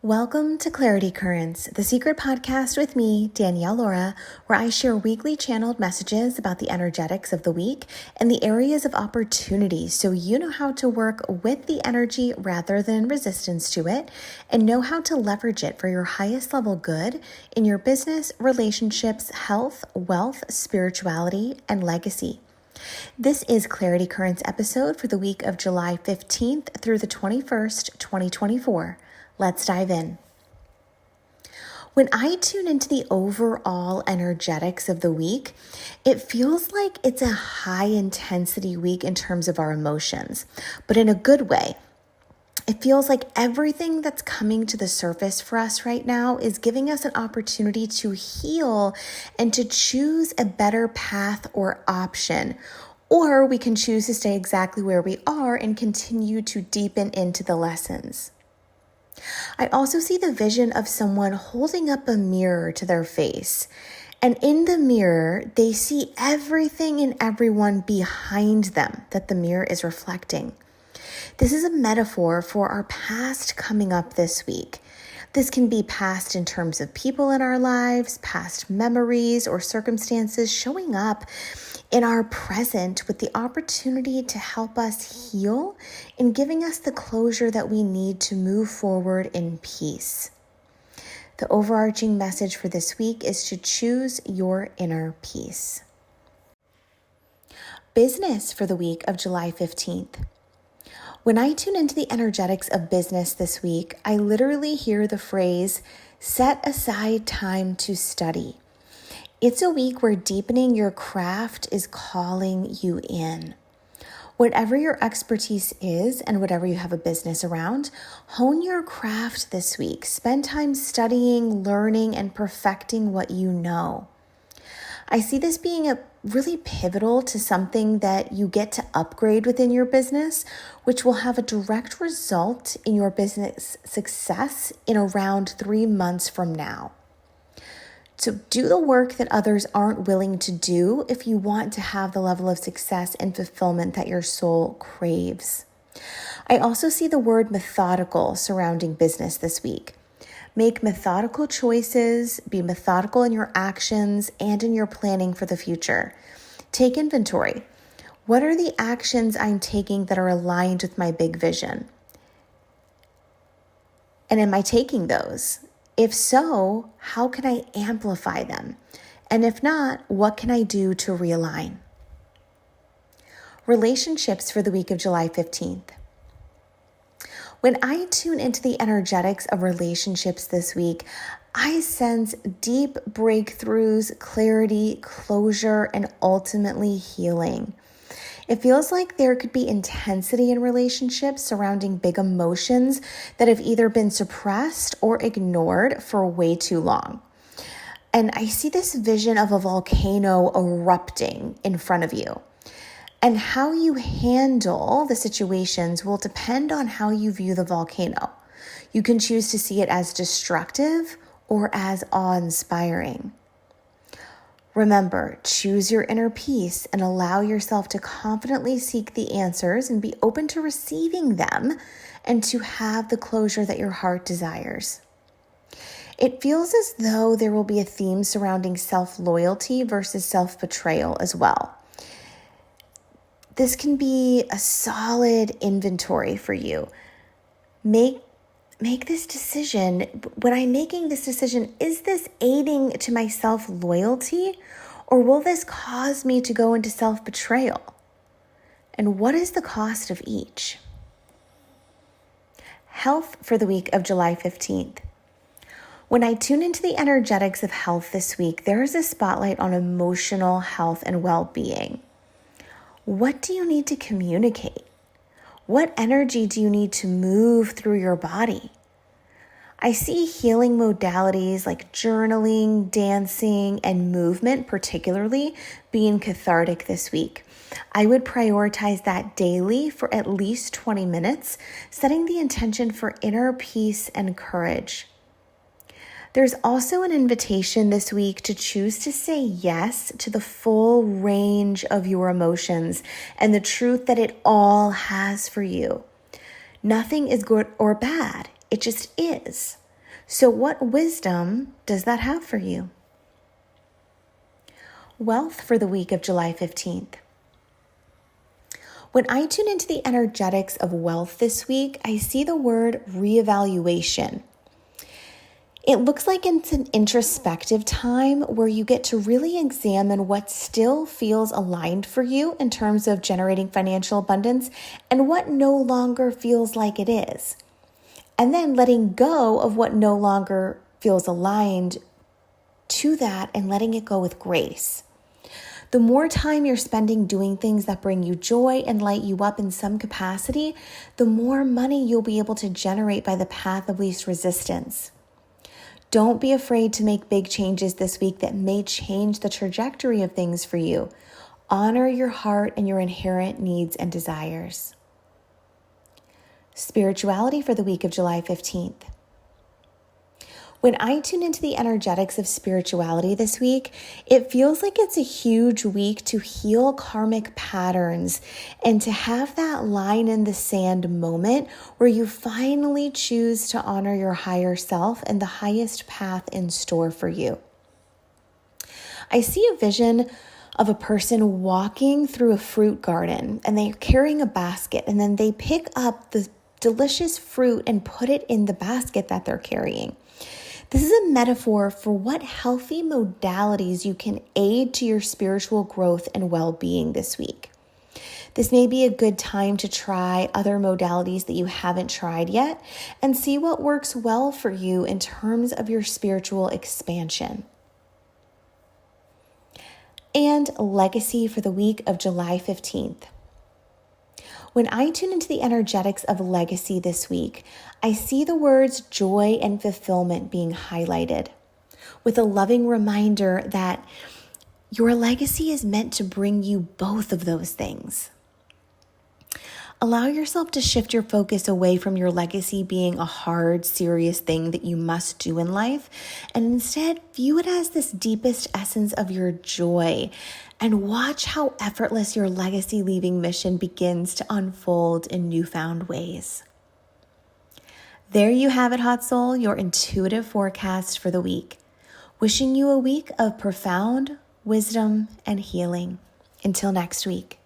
Welcome to Clarity Currents, the secret podcast with me, Danielle Laura, where I share weekly channeled messages about the energetics of the week and the areas of opportunity so you know how to work with the energy rather than resistance to it and know how to leverage it for your highest level good in your business, relationships, health, wealth, spirituality, and legacy. This is Clarity Currents episode for the week of July 15th through the 21st, 2024. Let's dive in. When I tune into the overall energetics of the week, it feels like it's a high intensity week in terms of our emotions, but in a good way. It feels like everything that's coming to the surface for us right now is giving us an opportunity to heal and to choose a better path or option. Or we can choose to stay exactly where we are and continue to deepen into the lessons. I also see the vision of someone holding up a mirror to their face. And in the mirror, they see everything and everyone behind them that the mirror is reflecting. This is a metaphor for our past coming up this week. This can be past in terms of people in our lives, past memories or circumstances showing up in our present with the opportunity to help us heal and giving us the closure that we need to move forward in peace. The overarching message for this week is to choose your inner peace. Business for the week of July 15th. When I tune into the energetics of business this week, I literally hear the phrase, set aside time to study. It's a week where deepening your craft is calling you in. Whatever your expertise is and whatever you have a business around, hone your craft this week. Spend time studying, learning, and perfecting what you know. I see this being a really pivotal to something that you get to upgrade within your business, which will have a direct result in your business success in around 3 months from now. So do the work that others aren't willing to do if you want to have the level of success and fulfillment that your soul craves. I also see the word methodical surrounding business this week. Make methodical choices, be methodical in your actions and in your planning for the future. Take inventory. What are the actions I'm taking that are aligned with my big vision? And am I taking those? If so, how can I amplify them? And if not, what can I do to realign? Relationships for the week of July 15th. When I tune into the energetics of relationships this week, I sense deep breakthroughs, clarity, closure, and ultimately healing. It feels like there could be intensity in relationships surrounding big emotions that have either been suppressed or ignored for way too long. And I see this vision of a volcano erupting in front of you. And how you handle the situations will depend on how you view the volcano. You can choose to see it as destructive or as awe-inspiring. Remember, choose your inner peace and allow yourself to confidently seek the answers and be open to receiving them and to have the closure that your heart desires. It feels as though there will be a theme surrounding self-loyalty versus self-betrayal as well. This can be a solid inventory for you. Make this decision. When I'm making this decision, is this aiding to my self-loyalty, or will this cause me to go into self-betrayal? And what is the cost of each? Health for the week of July 15th. When I tune into the energetics of health this week, there is a spotlight on emotional health and well-being. What do you need to communicate? What energy do you need to move through your body? I see healing modalities like journaling, dancing, and movement particularly being cathartic this week. I would prioritize that daily for at least 20 minutes, setting the intention for inner peace and courage. There's also an invitation this week to choose to say yes to the full range of your emotions and the truth that it all has for you. Nothing is good or bad. It just is. So what wisdom does that have for you? Wealth for the week of July 15th. When I tune into the energetics of wealth this week, I see the word reevaluation. It looks like it's an introspective time where you get to really examine what still feels aligned for you in terms of generating financial abundance and what no longer feels like it is. And then letting go of what no longer feels aligned to that and letting it go with grace. The more time you're spending doing things that bring you joy and light you up in some capacity, the more money you'll be able to generate by the path of least resistance. Don't be afraid to make big changes this week that may change the trajectory of things for you. Honor your heart and your inherent needs and desires. Spirituality for the week of July 15th. When I tune into the energetics of spirituality this week, it feels like it's a huge week to heal karmic patterns and to have that line in the sand moment where you finally choose to honor your higher self and the highest path in store for you. I see a vision of a person walking through a fruit garden and they're carrying a basket, and then they pick up the delicious fruit and put it in the basket that they're carrying. This is a metaphor for what healthy modalities you can aid to your spiritual growth and well-being this week. This may be a good time to try other modalities that you haven't tried yet and see what works well for you in terms of your spiritual expansion. And legacy for the week of July 15th. When I tune into the energetics of legacy this week, I see the words joy and fulfillment being highlighted with a loving reminder that your legacy is meant to bring you both of those things. Allow yourself to shift your focus away from your legacy being a hard, serious thing that you must do in life, and instead view it as this deepest essence of your joy, and watch how effortless your legacy leaving mission begins to unfold in newfound ways. There you have it, Hot Soul, your intuitive forecast for the week. Wishing you a week of profound wisdom and healing. Until next week.